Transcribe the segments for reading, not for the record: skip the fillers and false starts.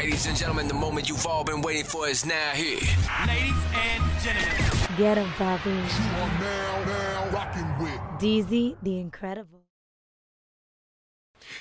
Ladies and gentlemen, the moment you've all been waiting for is now here. Ladies and gentlemen. Get him, Bobby. Now, rocking with DZ, the Incredible.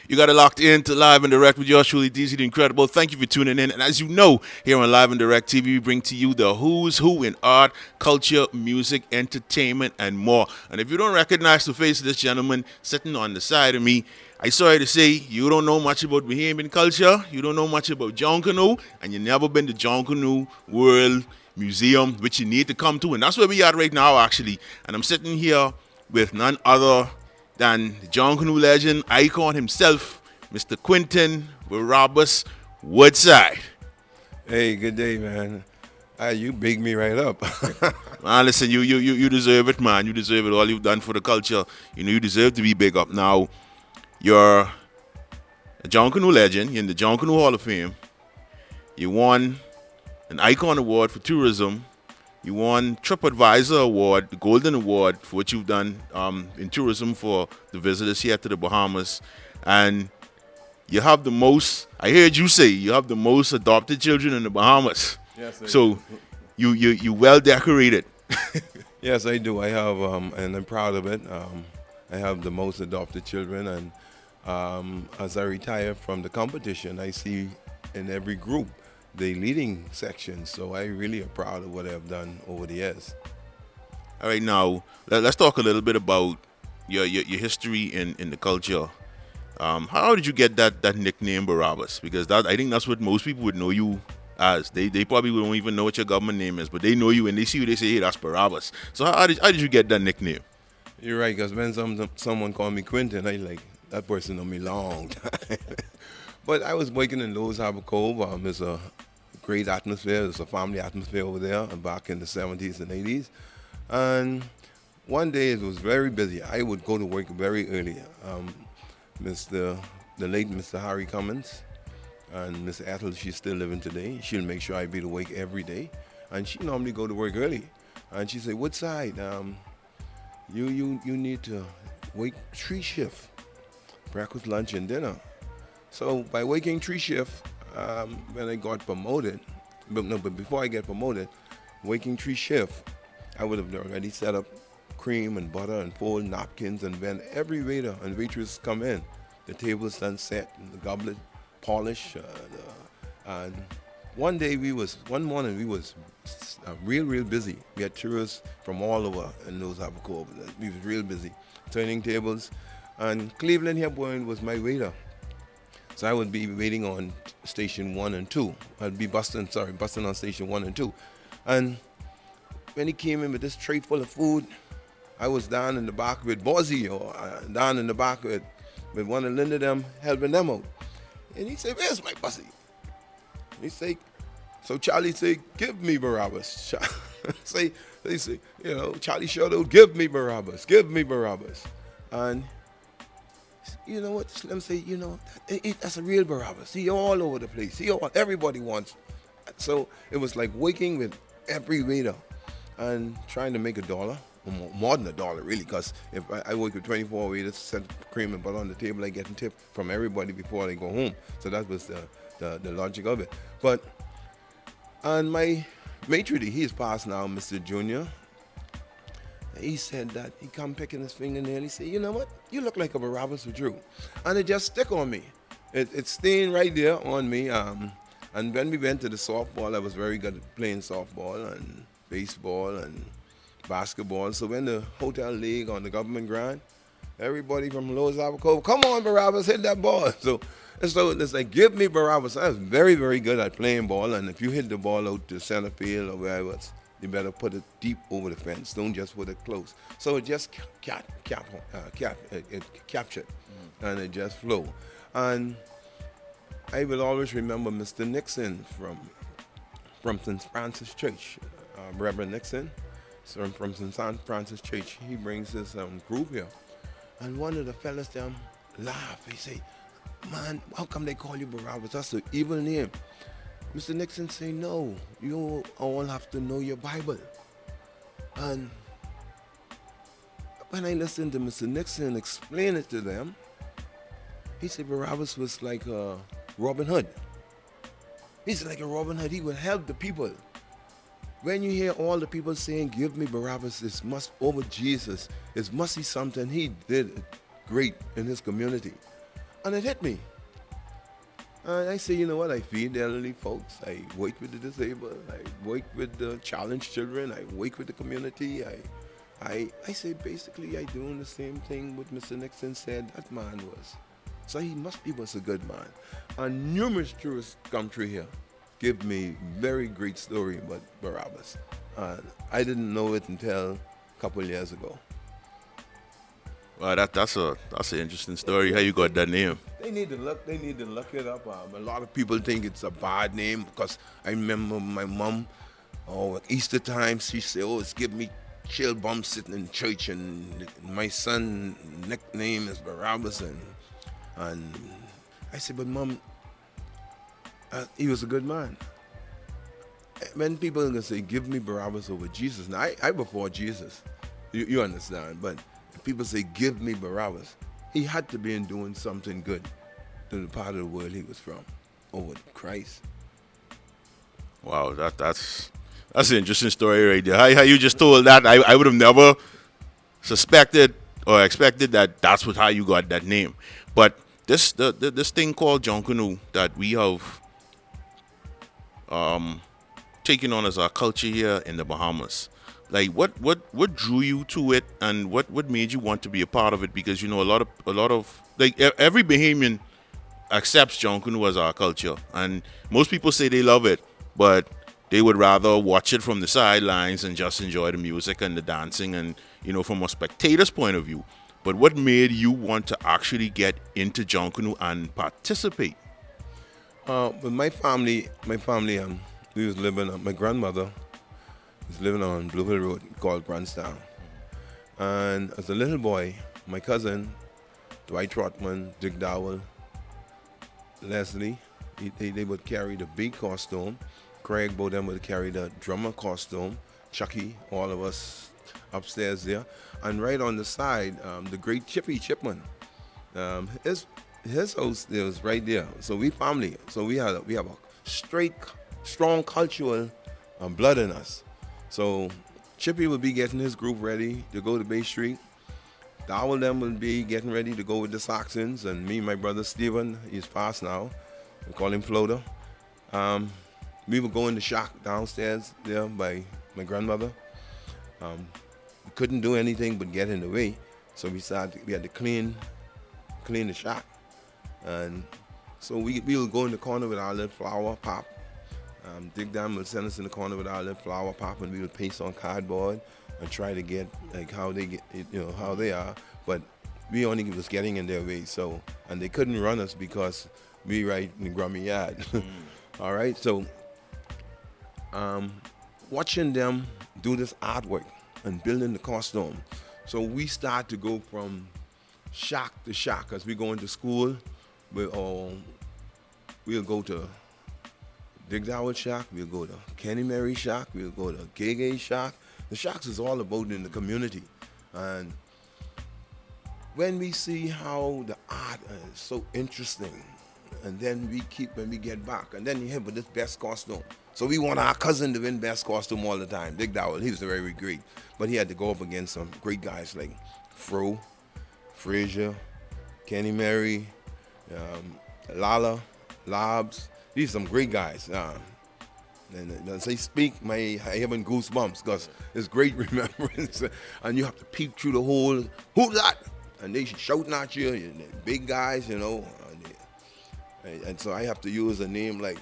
You got it locked in to Live and Direct with yours truly, DZ the Incredible. Thank you for tuning in. And as you know, here on Live and Direct TV, we bring to you the who's who in art, culture, music, entertainment, and more. And if you don't recognize the face of this gentleman sitting on the side of me, I'm sorry to say you don't know much about Bahamian culture, you don't know much about Junkanoo, and you've never been to Junkanoo World Museum, which you need to come to. And that's where we are right now, actually. And I'm sitting here with none other than the Junkanoo legend, Icon himself, Mr. Quinton, Barabbas, Woodside. Hey, good day, man. You big me right up. Man, listen, you deserve it, man. You deserve it. All you've done for the culture, you deserve to be big up. Now, you're a Junkanoo legend. You're in the Junkanoo Hall of Fame. You won an Icon Award for tourism. You won TripAdvisor Award, the Golden Award, for what you've done in tourism for the visitors here to the Bahamas. And you have the most, I heard you say, you have the most adopted children in the Bahamas. Yes, I so do. you well decorated. Yes, I do. I have, and I'm proud of it. I have the most adopted children. And as I retire from the competition, I see in every group the leading section, so I really am proud of what I've done over the years. All right, now let's talk a little bit about your history in the culture. How did you get that nickname Barabbas? Because I think that's what most people would know you as. They probably don't even know what your government name is, but they know you and they see you, they say, hey, that's Barabbas. So how did you get that nickname? You're right, because when someone called me Quinton, I like, that person know me long time. But I was working in Lowe's Harbor Cove. There's a great atmosphere. There's a family atmosphere over there back in the 70s and 80s. And one day it was very busy. I would go to work very early. The late Mr. Harry Cummins and Miss Ethel, she's still living today. She'll make sure I be to work every day. And she normally go to work early. And she said, Woodside, you need to work 3 shifts, breakfast, lunch, and dinner. So by working 3 shifts, when I got promoted, but before I get promoted, working 3 shifts, I would have already set up cream and butter and fold napkins, and when every waiter and waitress come in, the table's done set, and the goblet polished. And one morning we was real busy. We had tourists from all over in those Harbor Cove. We was real busy, turning tables. And Cleveland Hepburn was my waiter. So I would be waiting on station 1 and 2. I'd be busting on station 1 and 2. And when he came in with this tray full of food, I was down in the back with Bozzy, or down in the back with one of Linda them, helping them out. And he said, where's my Bozzy? He said, so Charlie said, give me Barabbas. They say, Charlie showed out, give me Barabbas. And you know what, Slim say, that's a real Barabbas. He all over the place. Everybody wants. So it was like working with every waiter and trying to make $1, more than $1 really, because if I work with 24 waiters, set cream and butter on the table, I get a tip from everybody before they go home. So that was the logic of it. And my maitre d', he is passed now, Mr. Junior. He said that he come picking his fingernail. He said, you know what? You look like a Barabbas with Drew. And it just stuck on me. It's staying right there on me. And when we went to the softball, I was very good at playing softball and baseball and basketball. So when the hotel league on the government grant, everybody from Lowe's Harbor Cove, come on, Barabbas, hit that ball. So it's like, give me Barabbas. I was very, very good at playing ball. And if you hit the ball out to center field or wherever, you better put it deep over the fence. Don't just put it close. So it just captured, and it just flow. And I will always remember Mr. Nixon from St. Francis Church, Reverend Nixon, from St. Francis Church. He brings his group here, and one of the fellas them laugh. He say, "Man, how come they call you Barabbas? That's an evil name." Mr. Nixon say, no, you all have to know your Bible. And when I listened to Mr. Nixon explain it to them, he said Barabbas was like Robin Hood. He's like a Robin Hood. He would help the people. When you hear all the people saying, give me Barabbas, it must over Jesus, it must be something he did great in his community. And it hit me. And I say, you know what, I feed the elderly folks, I work with the disabled, I work with the challenged children, I work with the community. I say basically I doing the same thing what Mr. Nixon said that man was. So he must be was a good man. And numerous tourists come through here. Give me very great story about Barabbas. I didn't know it until a couple years ago. Well, that's an interesting story. How you got that name? They need to look it up. A lot of people think it's a bad name because I remember my mom, at Easter time, she said, it's give me chill bumps sitting in church, and my son nickname is Barabbas, and I said, but Mom, he was a good man. When people are going to say, give me Barabbas over Jesus, now I before Jesus, you understand, but if people say, give me Barabbas, he had to be in doing something good to the part of the world he was from, over Christ. Wow, that's an interesting story right there. How you just told that, I would have never suspected or expected that that's how you got that name. But this thing called Junkanoo that we have taken on as our culture here in the Bahamas. Like what drew you to it, and what made you want to be a part of it? Because you know a lot of like every Bahamian accepts Junkanoo as our culture, and most people say they love it, but they would rather watch it from the sidelines and just enjoy the music and the dancing, and you know, from a spectator's point of view. But what made you want to actually get into Junkanoo and participate? With my family, we was living. My grandmother was living on Blue Hill Road called Grandstown, and as a little boy, my cousin Dwight Trotman, Dick Dowell, Leslie, they would carry the big costume. Craig Bowden would carry the drummer costume. Chucky, all of us upstairs there, and right on the side, the great Chippy Chipman. His house was right there. So we family. So we have a straight, strong cultural blood in us. So Chippy would be getting his group ready to go to Bay Street. Dowell them would be getting ready to go with the Saxons, and me and my brother Stephen, he's passed now. We call him Floater. We would go in the shack downstairs there by my grandmother. We couldn't do anything but get in the way, so we had to clean the shack. And so we would go in the corner with our little flower pop. Dig down would send us in the corner with our little flower pop, and we would paste on cardboard and try to get like how they get, how they are. But we only was getting in their way. So, and they couldn't run us because we right in the grummy yard. All right. So, watching them do this artwork and building the costume. So we start to go from shack to shack as we go into school. We'll go to Dig Dowell Shack, we'll go to Kenny Mary Shack, we'll go to Gay Shack. The shacks is all about in the community. And when we see how the art is so interesting, and then when we get back, and then you have with this best costume. So we want our cousin to win best costume all the time. Dig Dowell, he was very great. But he had to go up against some great guys like Fro, Frazier, Kenny Mary, Lala, Lobs. These are some great guys. And as they speak, I having goosebumps because it's great remembrance. And you have to peek through the whole, who's that? And they shouting at you, and they're big guys, And so I have to use a name like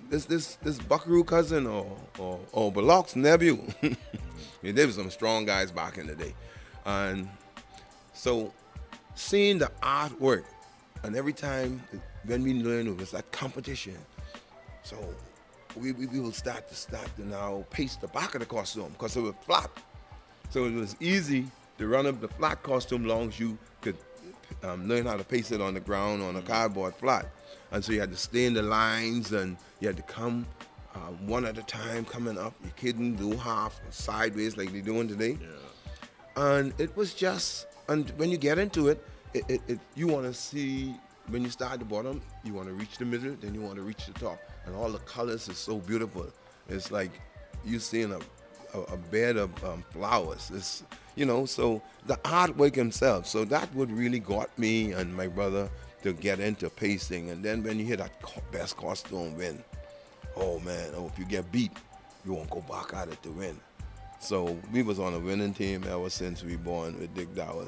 this Buckaroo cousin or Balok's nephew. There were some strong guys back in the day. And so seeing the artwork, and every time when we learn it was like competition. So we will start to now paste the back of the costume because it was flat. So it was easy to run up the flat costume long as you could learn how to paste it on the ground on a cardboard flat. And so you had to stay in the lines, and you had to come one at a time coming up. You couldn't do half sideways like they're doing today. Yeah. And it was just, and when you get into it, you want to see when you start at the bottom, you want to reach the middle, then you want to reach the top. And all the colors is so beautiful. It's like you're seeing a bed of flowers. It's, you know, so the artwork himself. So that would really got me and my brother to get into pasting. And then when you hear that best costume win, oh man, if you get beat, you won't go back at it to win. So we was on a winning team ever since we born with Dick Dowell.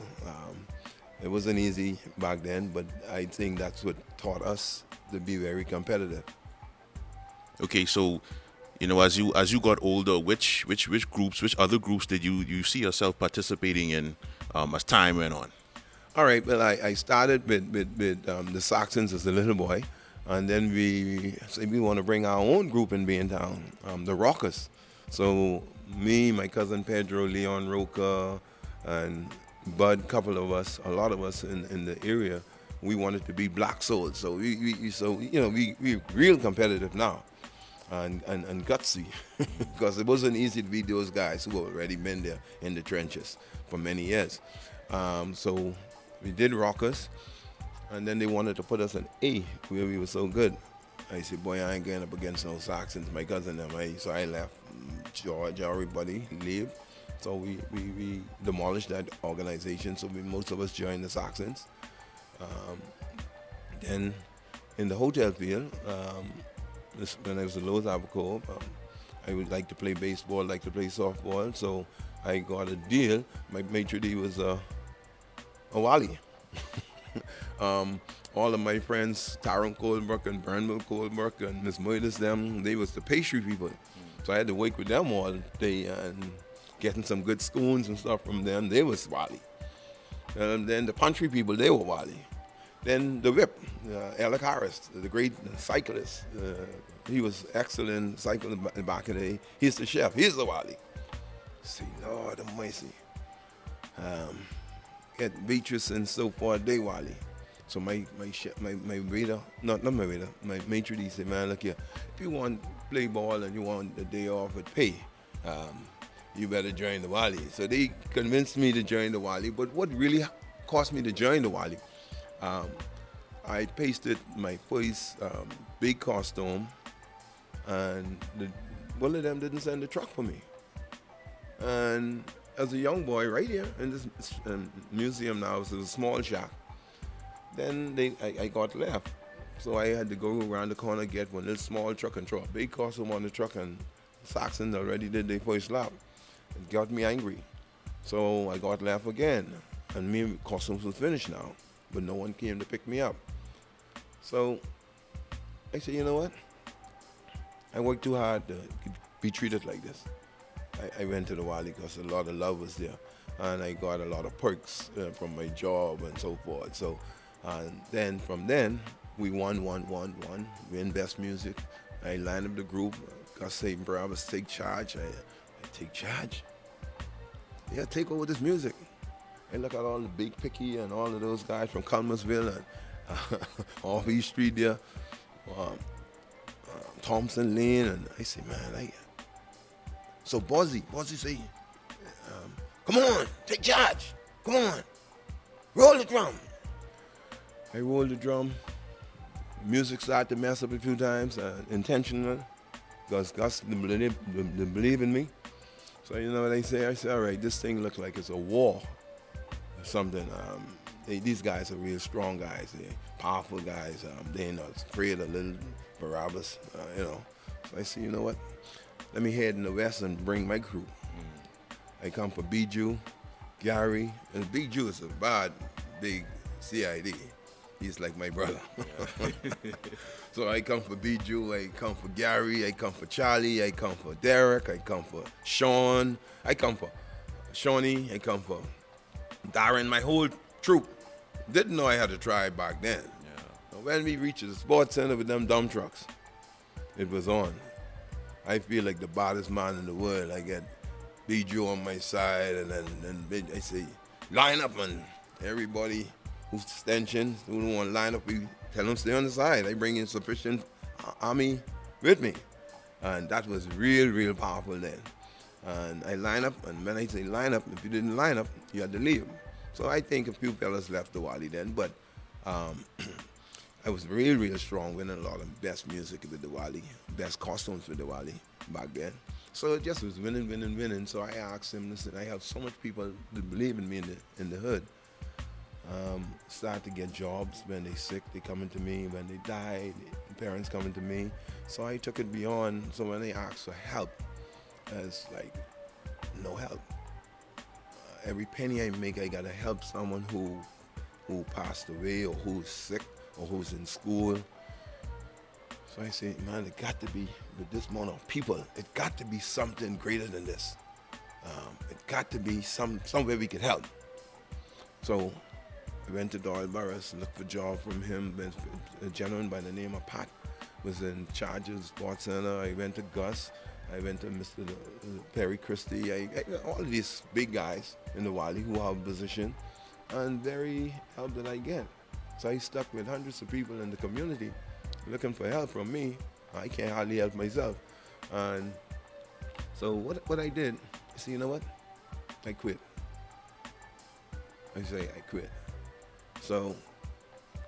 It wasn't easy back then, but I think that's what taught us to be very competitive. Okay, so you know, as you got older, which other groups did you see yourself participating in as time went on? All right, well, I started with the Saxons as a little boy, and then we said we want to bring our own group in Town, the Rockers. So me, my cousin Pedro, Leon Roca, and Bud, a lot of us in the area, we wanted to be Black Souls. So we real competitive now. And gutsy, because it wasn't easy to beat those guys who already been there in the trenches for many years. So we did Rockers, and then they wanted to put us in A, where we were so good. I said, boy, I ain't going up against no Saxons, my cousin and them. So I left. George, everybody leave. So we demolished that organization. So most of us joined the Saxons. Then in the hotel field, when I was in Lower Cove, I would like to play baseball, like to play softball. So I got a deal. My maitre d' was a Wally. All of my friends, Tyrone Colbrook and Burnwell Colbrook and Miss Moidas, they was the pastry people. So I had to work with them all day and getting some good scones and stuff from them. They was Wally. And then the country people, they were Wally. Then the whip, Alec Harris, the great cyclist. He was excellent cycling back in the day. He's the chef. He's the Wally. See, Lord Almighty. Get Beatrice and so forth, they Wally. So my waiter, not my waiter, my maitre d' said, man, look here, if you want to play ball and you want a day off with pay, you better join the Wally. So they convinced me to join the Wally. But what really cost me to join the Wally, I pasted my first big costume, and one of them didn't send a truck for me. And as a young boy, right here in this museum now, it's a small shop. Then I got left. So I had to go around the corner, get one little small truck and throw a big costume on the truck, and Saxons already did their first lap. It got me angry. So I got left again. And me costumes was finished now, but no one came to pick me up. So I said, you know what? I worked too hard to be treated like this. I went to the Wally because a lot of love was there, and I got a lot of perks from my job and so forth. So, and then from then, we won. We in Best Music. I lined up the group. Gus Satan Barabbas take charge. I take charge. Yeah, take over this music. I look at all the Big Picky and all of those guys from Culmersville and off East Street there, Thompson Lane, and I say, man, so Buzzy say, come on, take charge, come on, roll the drum. I rolled the drum. Music started to mess up a few times, intentional, because Gus didn't believe in me. So you know what I say? I say, all right, this thing looks like it's a war or something. These guys are real strong guys. They're powerful guys. They ain't not afraid of little Barabbas, you know. So I say, you know what? Let me head in the west and bring my crew. I come for Bijou, Gary, and Bijou is a bad, big CID. He's like my brother. So I come for Bijou, I come for Gary, I come for Charlie, I come for Derek, I come for Sean, I come for Shawnee, I come for Darren, my whole troop. Didn't know I had a tribe back then. Yeah. So when we reached the sports center with them dump trucks, it was on. I feel like the baddest man in the world. I get Bijou on my side, and then I say, line up, and everybody who's stenching, who don't want to line up, we tell them stay on the side. I bring in sufficient army with me. And that was real powerful then. And I line up, and when I say line up, if you didn't line up, you had to leave. So I think a few fellas left the Wally then, but I was real, real strong, winning a lot of best music with Diwali, best costumes with Diwali back then. So it just was winning, winning, winning. So I asked him, listen, I have so much people that believe in me in the hood. Start to get jobs when they sick, they coming to me. When they die, the parents coming to me. So I took it beyond. So when they asked for help, it's like no help. Every penny I make, I gotta help someone who passed away or who's sick or who's in school. So I say, man, it got to be, with this amount of people, it got to be something greater than this. It got to be somewhere we could help. So I went to Barabbas, looked for a job from him. A gentleman by the name of Pat was in charge of the sports center. I went to Gus. I went to Mr. Perry Christie. All of these big guys in the Wali who have a position, and very help that I get. So I stuck with hundreds of people in the community looking for help from me. I can't hardly help myself. And so what I did, I said, you know what? I quit. I say I quit. So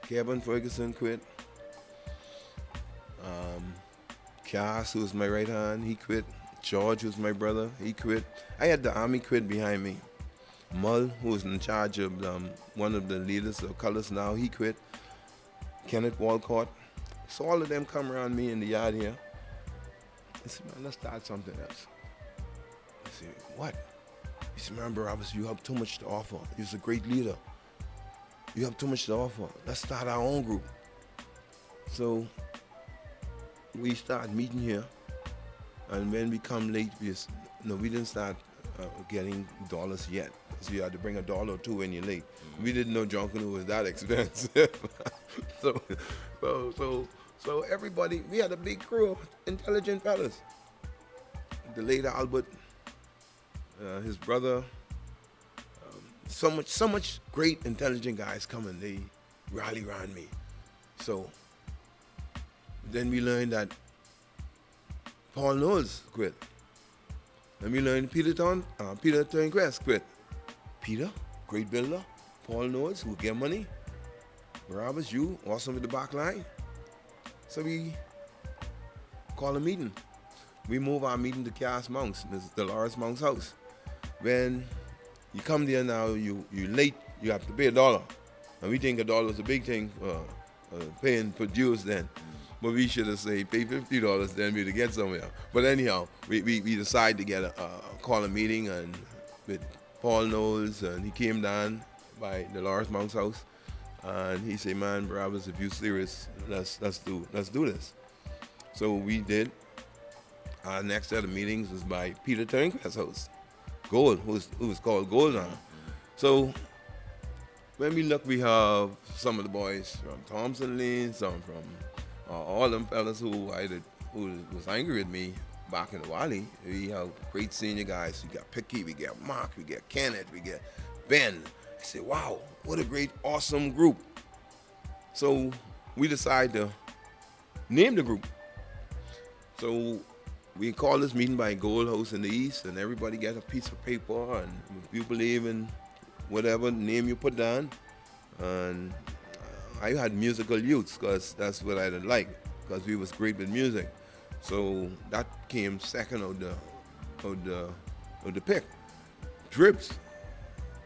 Kevin Ferguson quit. Cass, who was my right hand, he quit. George, who's my brother, he quit. I had the army quit behind me. Mull, who was in charge of one of the leaders of Colors now, he quit. Kenneth Walcott. So all of them come around me in the yard here. I said, man, let's start something else. I said, what? He said, man, Barabbas, you have too much to offer. You're a great leader. You have too much to offer. Let's start our own group. So we start meeting here, and when we come late, we didn't start getting dollars yet. So you had to bring $1 or $2 when you're late. We didn't know Junkanoo was that expensive. So everybody, we had a big crew of intelligent fellas. The late Albert, his brother, so much great intelligent guys coming. They rally around me. So then we learned that Paul Knowles quit. And we learned Peter Turnquest quit. Peter, great builder. Paul Knowles, who get money. Barabbas, you, awesome with the back line. So we call a meeting. We move our meeting to Cass Mounts, Dolores Mounts' house. When you come there now, you late, you have to pay $1. And we think $1 is a big thing, paying for dues then. But we should have said pay $50 then we'd get somewhere. But anyhow, we decided to get call a meeting and with Paul Knowles, and he came down by Dolores Mounts' house, and he said, man, Barabbas, if you're serious, let's do this. So we did. Our next set of meetings was by Peter Turnquest's house, Gold, who was called Gold now. So when we look, we have some of the boys from Thompson Lane, some from all them fellas who was angry with me back in the Wali. We have great senior guys. We got Picky, we got Mark, we got Kenneth, we got Ben. I said, wow, what a great, awesome group. So we decided to name the group. So we call this meeting by Gold House in the East, and everybody get a piece of paper, and if you believe in whatever name you put down. And I had musical youths, because that's what I did like, because we was great with music. So that came second of the pick. Drips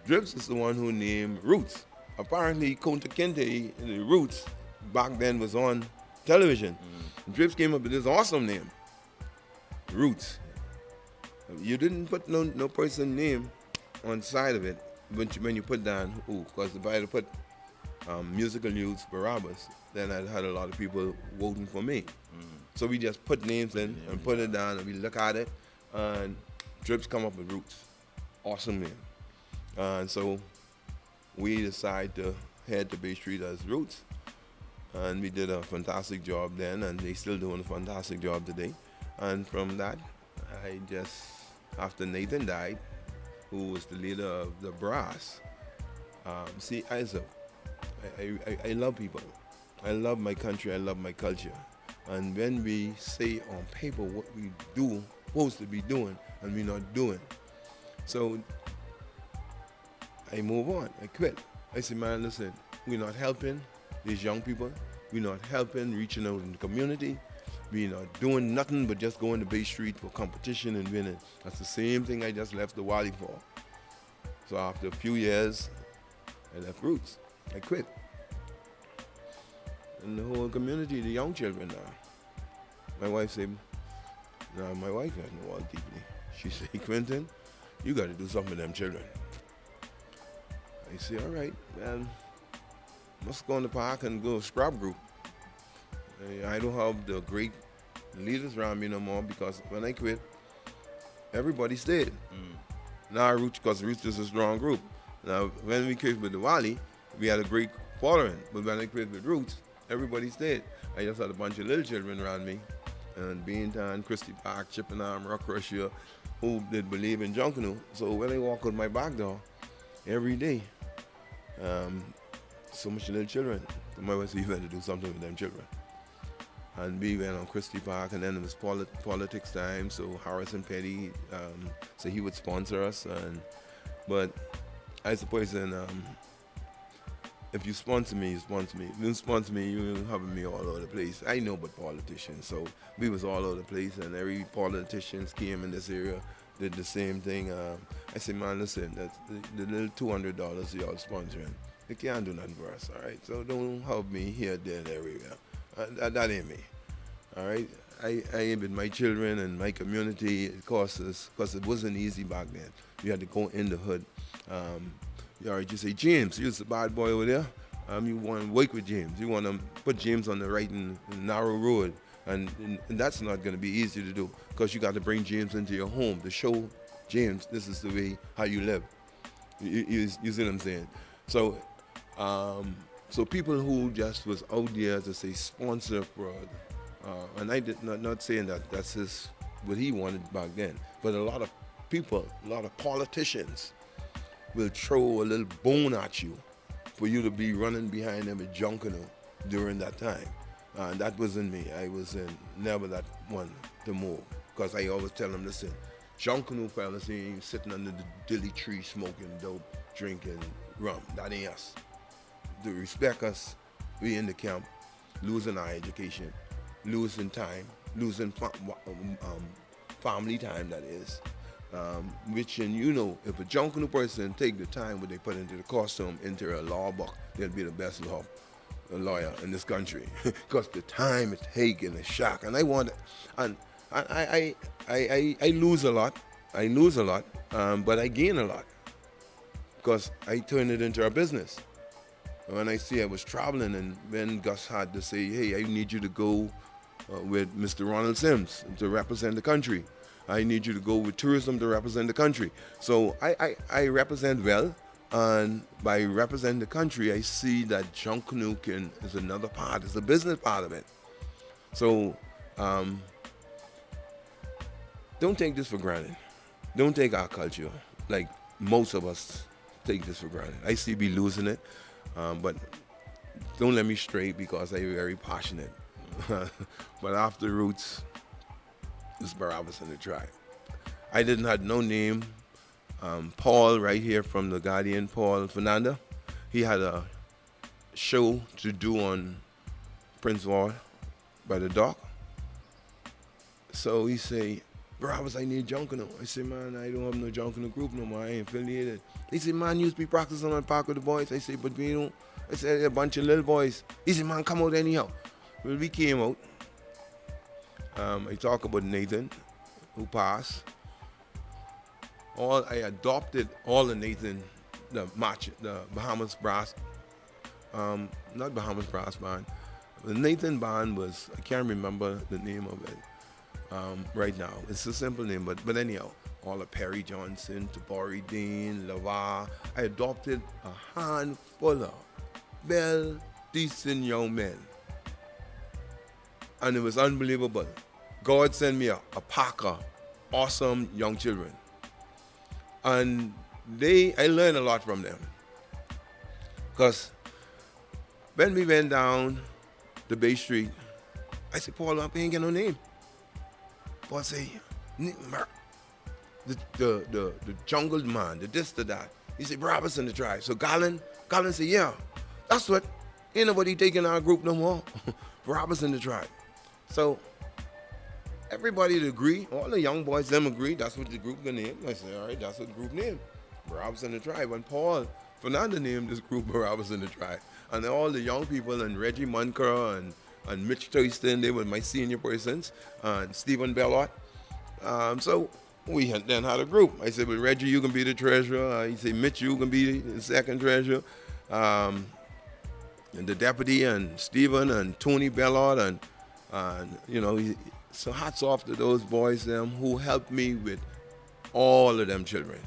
is the one who named Roots. Apparently, Kunta Kinte, the Roots, back then was on television. Drips came up with this awesome name, Roots. You didn't put no person name on the side of it when you put down who, because if I had put musical youths Barabbas, then I had a lot of people voting for me. So we just put names in and put it down, and we look at it, and Drips come up with Roots. Awesome name. And so we decided to head to Bay Street as Roots. And we did a fantastic job then, and they still doing a fantastic job today. And from that, I just, after Nathan died, who was the leader of the brass, I love people. I love my country, I love my culture. And when we say on paper what we do, supposed to be doing, and we're not doing. So I move on, I quit. I said, man, listen, we're not helping these young people. We're not helping, reaching out in the community. We're not doing nothing but just going to Bay Street for competition and winning. That's the same thing I just left the Wally for. So after a few years, I left Roots. I quit. And the whole community, the young children now. My wife said, no, my wife has no all deeply. She said, Quinton, you got to do something with them children. I say, all right, man, must go in the park and go scrub group. I don't have the great leaders around me no more because when I quit, everybody stayed. Now Roots, because Roots is a strong group. Now, when we quit with the Wally, we had a great following. But when I quit with Roots, everybody stayed. I just had a bunch of little children around me. And Beantown, Christie Park, Chippenham, Rock Russia, who did believe in Junkanoo. So when I walk out my back door, every day, so much little children. So my wife said, you better do something with them children. And we went on Christie Park, and then it was politics time, so Harrison Petty said he would sponsor us. But I suppose if you sponsor me, you sponsor me. If you sponsor me, you're having me all over the place. I know about politicians, so we was all over the place, and every politicians came in this area, did the same thing. I said, man, listen, that's the little $200 y'all sponsoring, they can't do nothing for us, all right? So don't help me here, there, and everywhere. That ain't me, all right? I aim with my children and my community. It cost us, because it wasn't easy back then. You had to go in the hood. You already say, James, you're the bad boy over there. You want to work with James. You want to put James on the right and narrow road. And that's not going to be easy to do, because you got to bring James into your home to show James this is the way how you live. You see what I'm saying? So, so people who just was out there to say sponsor fraud, and I did not saying that that's what he wanted back then, but a lot of people, a lot of politicians will throw a little bone at you for you to be running behind them with Junkanoo during that time. That wasn't me. I was never that one to move, because I always tell them, listen, Junkanoo fellas ain't sitting under the dilly tree smoking dope, drinking rum. That ain't us. To respect us, we in the camp, losing our education, losing time, losing family time, that is. Which, and you know, if a Junkanoo person take the time what they put into the costume, into a law book, they'll be the best lawyer in this country. Because the time it take and the shock, and I want, and I lose a lot. I lose a lot, but I gain a lot, because I turn it into a business. When I see I was traveling, and when Gus had to say, hey, I need you to go with Mr. Ronald Sims to represent the country. I need you to go with tourism to represent the country. So I represent well, and by representing the country, I see that Junkanoo is another part, it's a business part of it. So don't take this for granted. Don't take our culture like most of us take this for granted. I see we losing it, but don't let me stray, because I'm very passionate. But after Roots, it's Barabbas and the Tribe. I didn't have no name. Paul, right here from The Guardian, Paul Fernanda, he had a show to do on Prince Ward by the dock. So he say, Barabbas, I need Junkanoo. I said, man, I don't have no Junkanoo group no more. I ain't affiliated. He said, man, you used to be practicing on the park with the boys. I said, but we don't. I said, a bunch of little boys. He said, man, come out anyhow. Well, we came out. I talk about Nathan, who passed. I adopted all the Nathan, the Bahamas brass, not Bahamas brass band. The Nathan band was, I can't remember the name of it right now. It's a simple name, but anyhow, all of Perry Johnson, Tabori Dean, Lavar. I adopted a handful of well, decent young men. And it was unbelievable. God sent me a pack of awesome young children. And I learned a lot from them. Because when we went down the Bay Street, I said, Paul, I ain't get no name. Paul said, the jungle man, the this, the that. He said, Barabbas and the Tribe. So Garland said, yeah, that's what Ain't nobody taking our group no more. Barabbas in the tribe. So everybody agree, all the young boys, them agree, that's what the group gonna name. I said, all right, that's what the group name. Barabbas in the tribe. And Paul Fernandez named this group Barabbas in the tribe. And all the young people, and Reggie Munker and Mitch Thurston, they were my senior persons, and Stephen Bellot. So we then had a group. I said, well, Reggie, you can be the treasurer. He said, Mitch, you can be the second treasurer. And the deputy, and Stephen, and Tony Bellot, and you know, so hats off to those boys, them, who helped me with all of them children,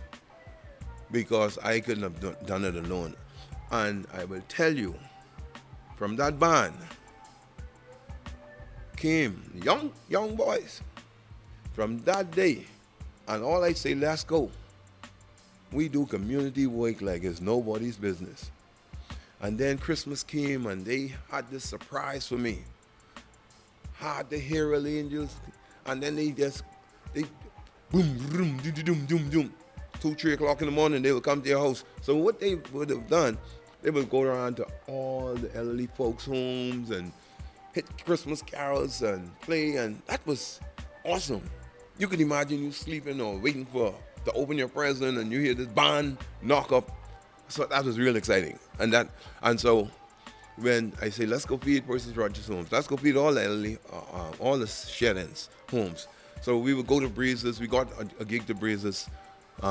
because I couldn't have done it alone. And I will tell you, from that band came young boys. From that day, and all I say, let's go. We do community work like it's nobody's business. And then Christmas came, and they had this surprise for me. Had the Herald Angels, and then they boom, boom, doom, doom, doom. 2, 3 o'clock in the morning, they would come to your house. So what they would have done, they would go around to all the elderly folks' homes and hit Christmas carols and play, and that was awesome. You could imagine you sleeping or waiting to open your present, and you hear this band knock up. So that was real exciting. And so when I say, let's go feed Persis Rogers homes, let's go feed all the elderly, all the shed-ins homes. So we would go to Breezes. We got a gig to Breezes. We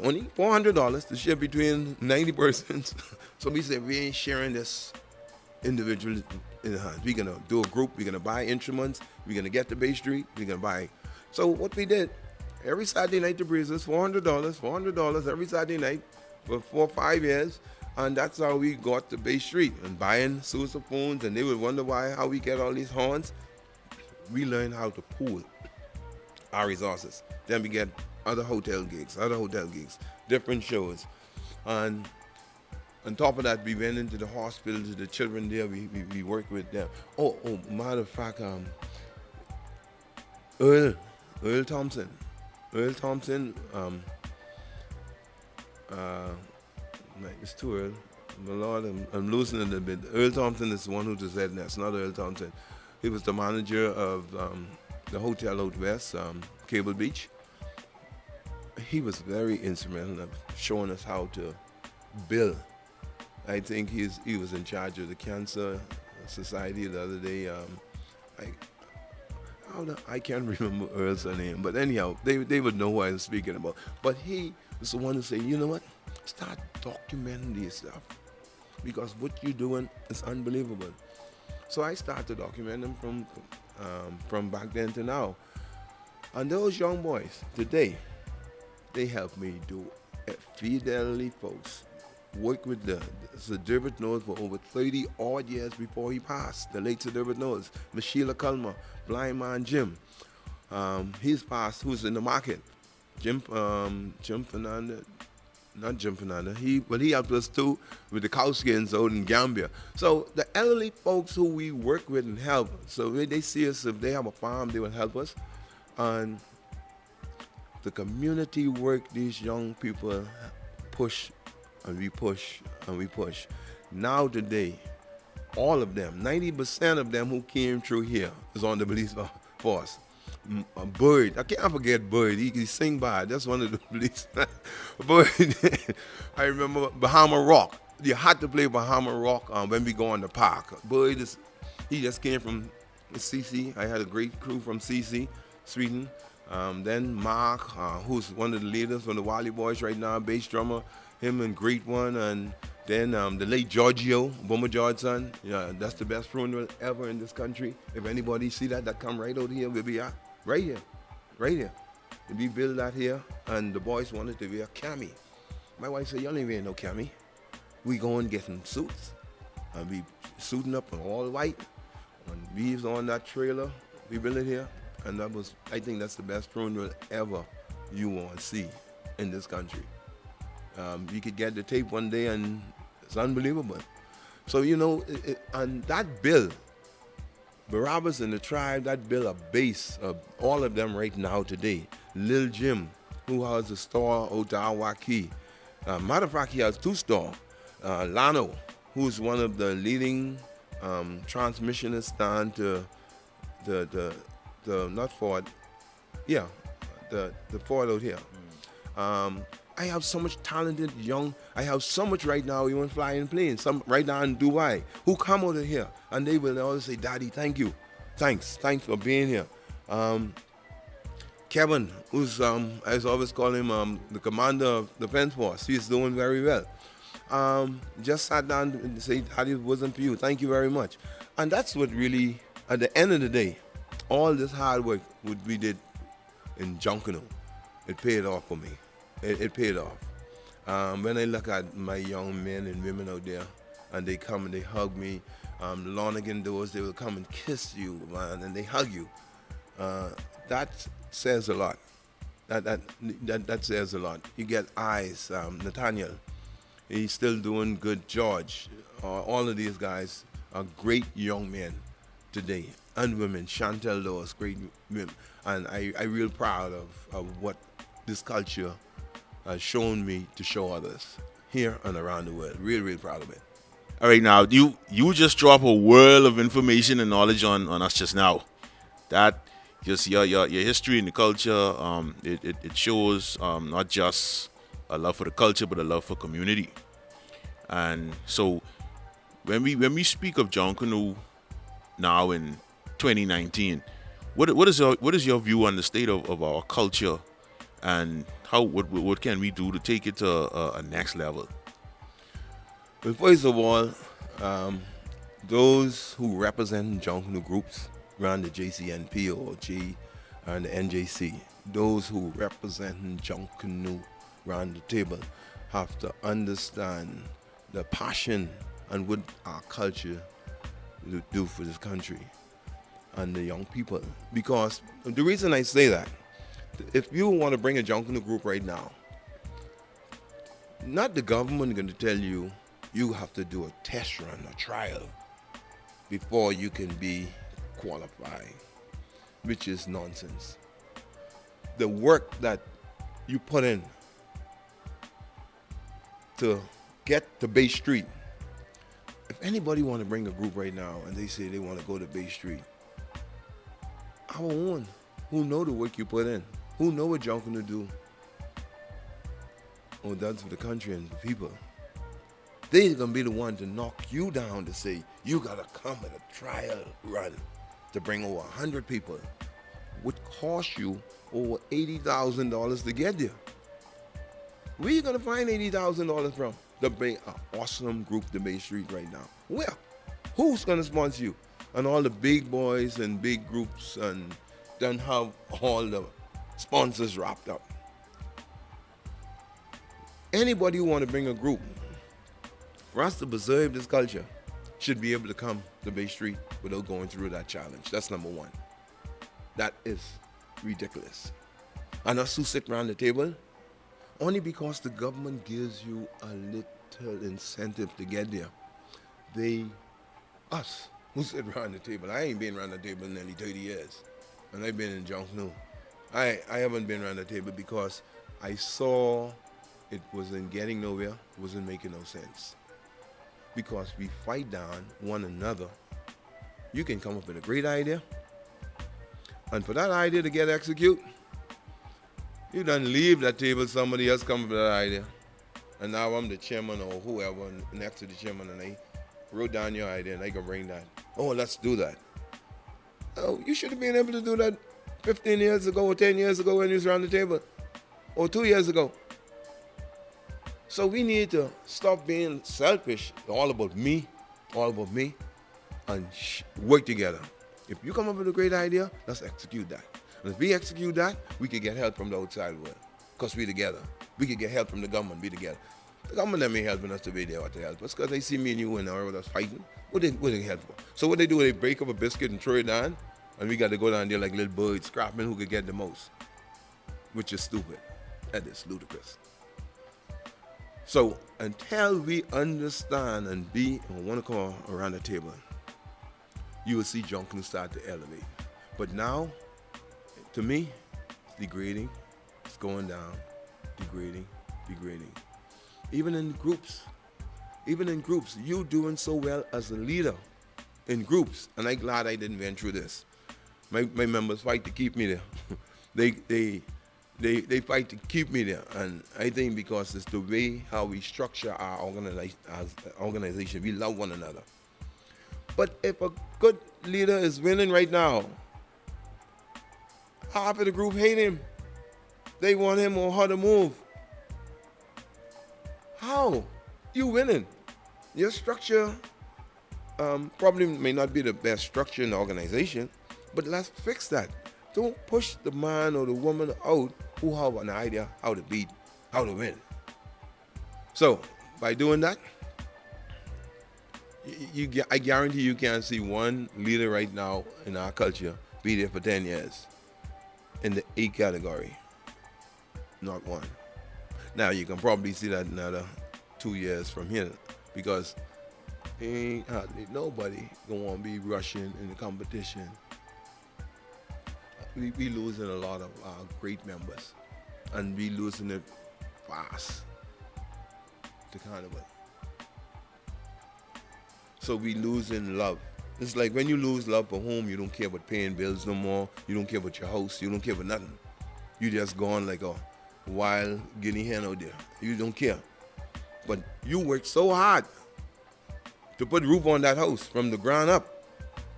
only $400 to share between 90 persons. So we said, we ain't sharing this individually in the hands. We're gonna do a group. We're gonna buy instruments. We're gonna get the bass street. We're gonna buy. So what we did, every Saturday night to Breezes, $400 every Saturday night for 4 or 5 years. And that's how we got the bass street and buying sousaphones. And they would wonder how we get all these horns. We learned how to pool our resources. Then we get other hotel gigs, different shows. And on top of that, we went into the hospital to the children there. We worked with them. Oh, matter of fact, Earl Thompson. It's too early. My Lord, I'm losing it a bit. Earl Thompson is the one who just said that. It's not Earl Thompson. He was the manager of the hotel out west, Cable Beach. He was very instrumental in showing us how to bill. I think he was in charge of the Cancer Society the other day. I can't remember Earl's name, but anyhow, they would know who I was speaking about. But he was the one who said, you know what? Start documenting this stuff, because what you're doing is unbelievable. So I started documenting from back then to now. And those young boys today, they help me do feed the elderly folks, work with Sir David Knowles for over 30 odd years before he passed, the late Sir David Knowles, Miss Sheila Culmer, Blind Man Jim. He's passed, who's in the market. Jim Fernandez, not Jim Fernandez, he helped us too with the cow skins out in Gambia. So the elderly folks who we work with and help, so when they see us, if they have a farm, they will help us. And the community work, these young people push, and we push, and we push. Now today, all of them, 90% of them who came through here is on the police force. Bird, I can't forget Bird. He sing bad. That's one of the police. Bird, I remember Bahama Rock. You had to play Bahama Rock when we go on the park. Bird he just came from CC. I had a great crew from CC, Sweden. Then Mark, who's one of the leaders from the Wally Boys right now, bass drummer, him and Great One, and then the late Giorgio, Boomer George's son. Yeah, that's the best funeral ever in this country. If anybody see that come right out here, we'll be out. Right here. And we built that here, and the boys wanted to be a cami. My wife said, y'all ain't wearing no cami. We go and get some suits, and we suiting up in all white, and weaves on that trailer. We built it here, and I think that's the best funeral ever you want to see in this country. You could get the tape one day, and it's unbelievable. So, and that bill, Barabbas and the tribe, that built a base of all of them right now today. Lil Jim, who has a store out to Awaki. Matter of fact, he has 2 stores. Lano, who's one of the leading transmissionists down to the not Ford, yeah, the Ford out here. I have so much talented young. I have so much right now, even flying planes. Some right now in Dubai who come out of here and they will always say, "Daddy, thank you, thanks for being here." Kevin, who's I always call him the commander of the Defense Force, he's doing very well. Just sat down and said, "Daddy, it wasn't for you. Thank you very much." And that's what really, at the end of the day, all this hard work we did in Junkanoo, it paid off for me. It paid off. When I look at my young men and women out there, and they come and they hug me, the Lonergan doors, they will come and kiss you, man, and they hug you. That says a lot. That says a lot. You get eyes, Nathaniel, he's still doing good. George, all of these guys are great young men today, and women. Chantel Lewis, great women, and I'm real proud of what this culture has shown me to show others here and around the world. Real proud of it. All right, now you just drop a world of information and knowledge on us just now. That just your history and the culture, it shows not just a love for the culture but a love for community. And so when we speak of Junkanoo now in 2019, what is your view on the state of our culture, and what can we do to take it to a next level? Well, first of all, those who represent Junkanoo groups around the JCNPOG and the NJC, those who represent Junkanoo around the table have to understand the passion and what our culture will do for this country and the young people. Because the reason I say that, if you want to bring a Junkanoo group right now, not the government going to tell you you have to do a test run, a trial, before you can be qualified, which is nonsense. The work that you put in to get to Bay Street, if anybody want to bring a group right now and they say they want to go to Bay Street, our own, who know the work you put in, who know what Junkanoo do, or does for the country and the people, they're going to be the one to knock you down to say, you got to come at a trial run to bring over 100 people. Would cost you over $80,000 to get there. Where you going to find $80,000 from to bring an awesome group to Bay Street right now? Well, who's going to sponsor you? And all the big boys and big groups and don't have all the sponsors wrapped up. Anybody who want to bring a group for us to preserve this culture should be able to come to Bay Street without going through that challenge. That's number one. That is ridiculous. And us who sit around the table, only because the government gives you a little incentive to get there. Us who sit around the table, I ain't been around the table in nearly 30 years. And I've been in Junkanoo. I haven't been around the table because I saw it wasn't getting nowhere, it wasn't making no sense. Because we fight down one another. You can come up with a great idea, and for that idea to get executed, you done leave that table, somebody else come up with that idea. And now I'm the chairman or whoever next to the chairman, and I wrote down your idea and I can bring that. Oh, let's do that. Oh, you should have been able to do that 15 years ago or 10 years ago when you was around the table, or 2 years ago. So we need to stop being selfish, all about me, and work together. If you come up with a great idea, let's execute that. And if we execute that, we can get help from the outside world, because we together. We can get help from the government, be together. The government them ain't helping us to be there to help us, because they see me and you and all of us fighting. What they help for? So what they do, they break up a biscuit and throw it down, and we got to go down there like little birds, scrapping who could get the most, which is stupid. That is ludicrous. So until we understand and be on one accord around the table, you will see Junkanoo start to elevate. But now, to me, it's degrading. It's going down, degrading. Even in groups, even in groups, you doing so well as a leader in groups, and I'm glad I didn't went through this. My members fight to keep me there. they fight to keep me there, and I think because it's the way how we structure our organization, we love one another. But if a good leader is winning right now, half of the group hate him. They want him or her to move. How? You winning. Your structure probably may not be the best structure in the organization, but let's fix that. Don't push the man or the woman out who have an idea how to win. So, by doing that, I guarantee you can't see one leader right now in our culture be there for 10 years in the A category. Not one. Now, you can probably see that another 2 years from here, because ain't hardly nobody gonna be rushing in the competition. We losing a lot of our great members, and we losing it fast to Carnival. So we losing love. It's like when you lose love for home, you don't care about paying bills no more. You don't care about your house. You don't care about nothing. You just gone like a wild guinea hen out there. You don't care. But you worked so hard to put roof on that house from the ground up,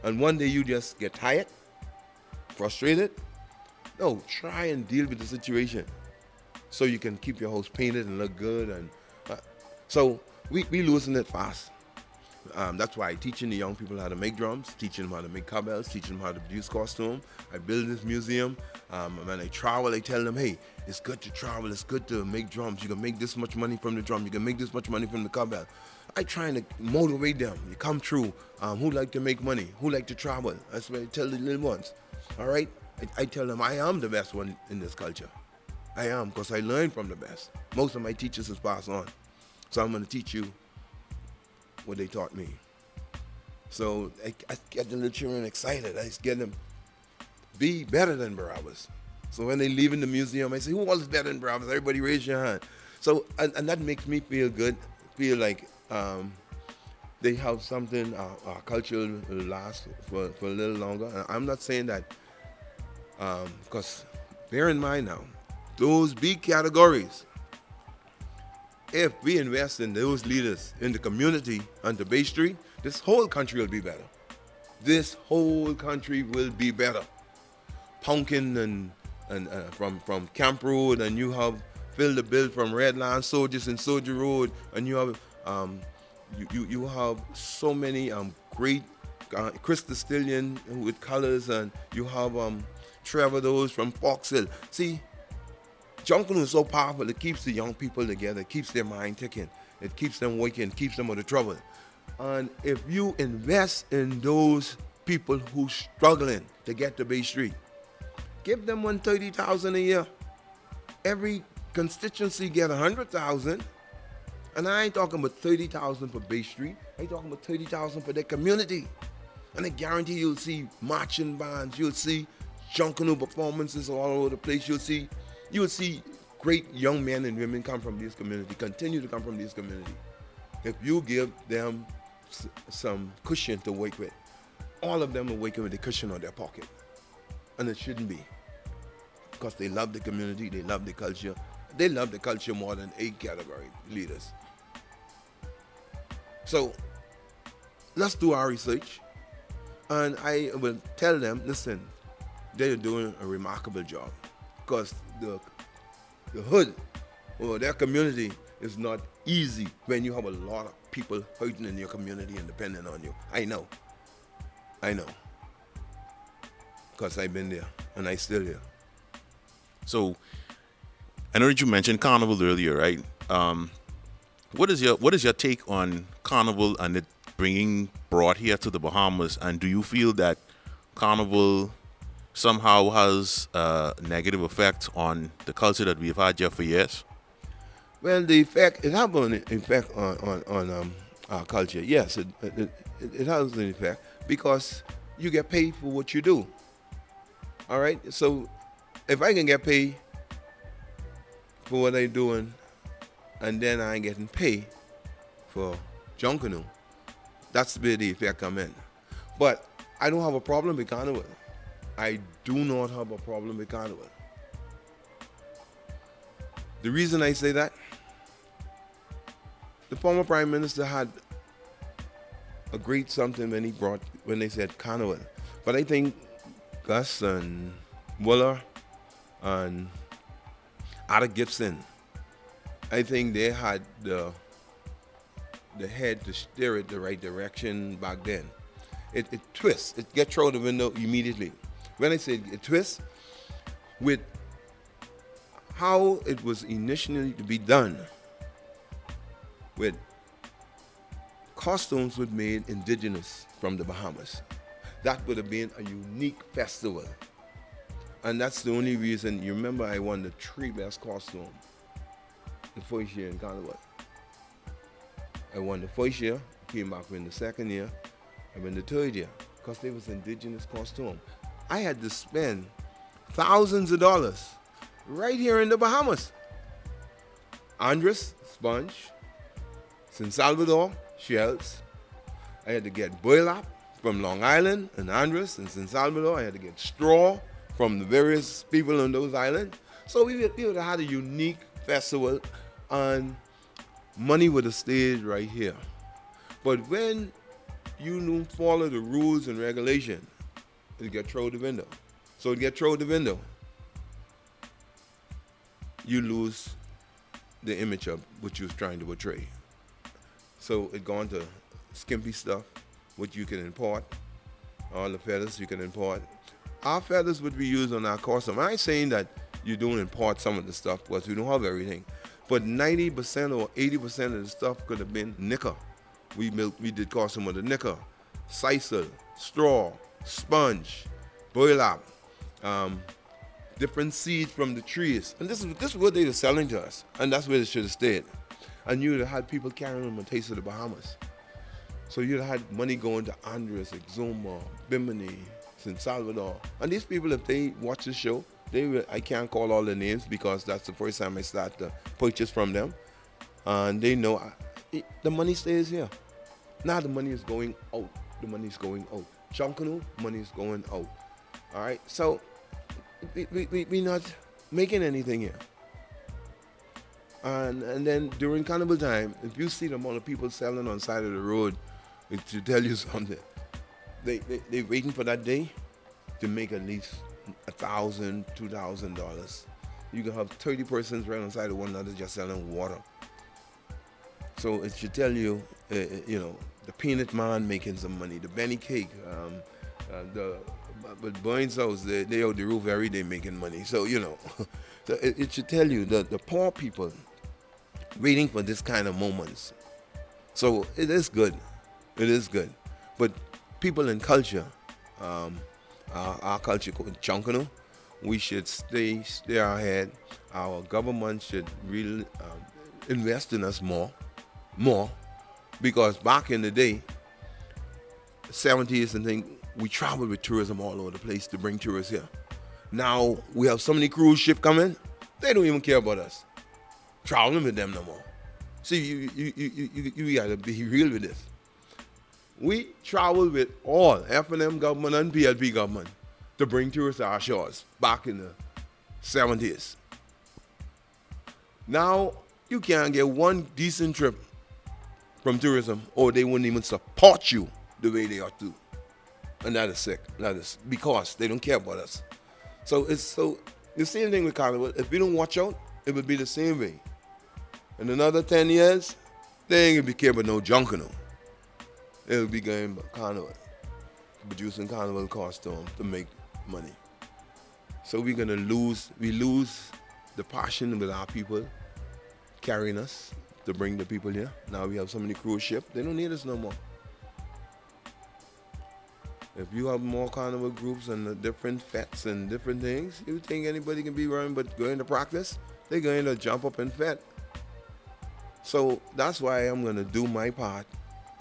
and one day you just get tired, frustrated. No, try and deal with the situation so you can keep your house painted and look good. And so we losing it fast. That's why I'm teaching the young people how to make drums, teaching them how to make cowbells, teaching them how to produce costume. I build this museum. When I travel, I tell them, hey, it's good to travel, it's good to make drums. You can make this much money from the drum, you can make this much money from the cowbell. I trying to motivate them. You come through. Who like to make money? Who like to travel? That's what I tell the little ones. All right? I tell them I am the best one in this culture. I am, because I learned from the best. Most of my teachers has passed on. So I'm going to teach you what they taught me. So I get the little children excited. I get them be better than Barabbas. So when they leave in the museum, I say, who was better than Barabbas? Everybody raise your hand. So, and that makes me feel good, feel like they have something, our culture will last for a little longer. And I'm not saying that, because bear in mind now, those big categories, if we invest in those leaders in the community and the Bay Street, this whole country will be better. This whole country will be better. Pumpkin and from Camp Road, and you have Phil the Bill from Redland Soldiers and Soldier Road, and you have you have so many great Chris the Stillion with colors, and you have Trevor those from Fox Hill. See, Junkanoo is so powerful. It keeps the young people together. It keeps their mind ticking. It keeps them working. Keeps them out of trouble. And if you invest in those people who struggling to get to Bay Street, give them $130,000 a year. Every constituency get $100,000, and I ain't talking about $30,000 for Bay Street. I ain't talking about $30,000 for their community. And I guarantee you'll see marching bands. You'll see Junkanoo performances all over the place. You'll see great young men and women come from this community, continue to come from this community. If you give them some cushion to work with, all of them are working with the cushion on their pocket. And it shouldn't be. Because they love the community, they love the culture. They love the culture more than A category leaders. So, let's do our research. And I will tell them, listen, they're doing a remarkable job. Because the hood or their community is not easy when you have a lot of people hurting in your community and depending on you. I know. Because I've been there and I still here. So, I know that you mentioned Carnival earlier, right? What is your take on Carnival and it brought here to the Bahamas? And do you feel that Carnival somehow has a negative effect on the culture that we've had here for years? Well, it has an effect on our culture. Yes, it has an effect because you get paid for what you do. All right? So if I can get paid for what I'm doing and then I ain't getting paid for Junkanoo. That's where the effect come in. But I don't have a problem with Carnival. I do not have a problem with Carnival. The reason I say that, the former Prime Minister had a great something when they said Carnival. But I think Gus and Wooler and Ada Gibson, I think they had the head to steer it the right direction back then. It twists. It gets thrown the window immediately. When I say it twists, with how it was initially to be done, with costumes were made indigenous from the Bahamas. That would have been a unique festival. And that's the only reason, you remember I won the 3 best costume the first year in Carnival. I won the first year, came back in the second year, and in the third year, because they was indigenous costume. I had to spend thousands of dollars right here in the Bahamas. Andres, sponge, San Salvador, shells. I had to get burlap from Long Island and Andres and San Salvador. I had to get straw from the various people on those islands. So we would have had a unique festival, and money would have stayed right here. But when you don't follow the rules and regulation, it get thrown out the window. So it get thrown out the window, you lose the image of what you was trying to portray. So it gone to skimpy stuff, what you can import, all the feathers you can import. Our feathers would be used on our costume. I ain't saying that you don't import some of the stuff because we don't have everything, but 90% or 80% of the stuff could have been nickel. We did costume with the nickel, sisal, straw, sponge, burlap, different seeds from the trees. And this is what they were selling to us, and that's where they should have stayed. And you'd have had people carrying them a taste of the Bahamas. So you'd have had money going to Andres, Exuma, Bimini, San Salvador. And these people, if they watch the show, I can't call all their names because that's the first time I start to purchase from them. And they know the money stays here. Now the money is going out. The money is going out. Junkanoo, money is going out. All right? So we're not making anything here. And then during Carnival time, if you see the amount of people selling on the side of the road, it should tell you something. They're waiting for that day to make at least $1,000, $2,000. You can have 30 persons right on the side of one another just selling water. So it should tell you, the peanut man making some money, the Benny cake, but Burns House, they out the roof every day making money. So, so it should tell you that the poor people waiting for this kind of moments. So it is good. It is good. But people in culture, our culture called Junkanoo, we should stay ahead. Our government should really invest in us more, because back in the day, 70s and things, we traveled with tourism all over the place to bring tourists here. Now we have so many cruise ships coming, they don't even care about us traveling with them no more. See, you gotta be real with this. We travel with all F&M government and PLP government to bring tourists to our shores back in the 70s. Now you can't get one decent trip from tourism, or they wouldn't even support you the way they ought to. And that is sick. That is because they don't care about us. So it's the same thing with Carnival. If we don't watch out, it would be the same way. In another 10 years, they ain't gonna be care about no Junkanoo. They'll be going by Carnival, producing Carnival costumes to make money. So we lose the passion with our people carrying us to bring the people here. Now we have so many cruise ships, they don't need us no more. If you have more Carnival groups and different fetes and different things, you think anybody can be running but going to practice? They're going to jump up and fet. So that's why I'm going to do my part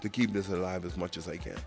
to keep this alive as much as I can.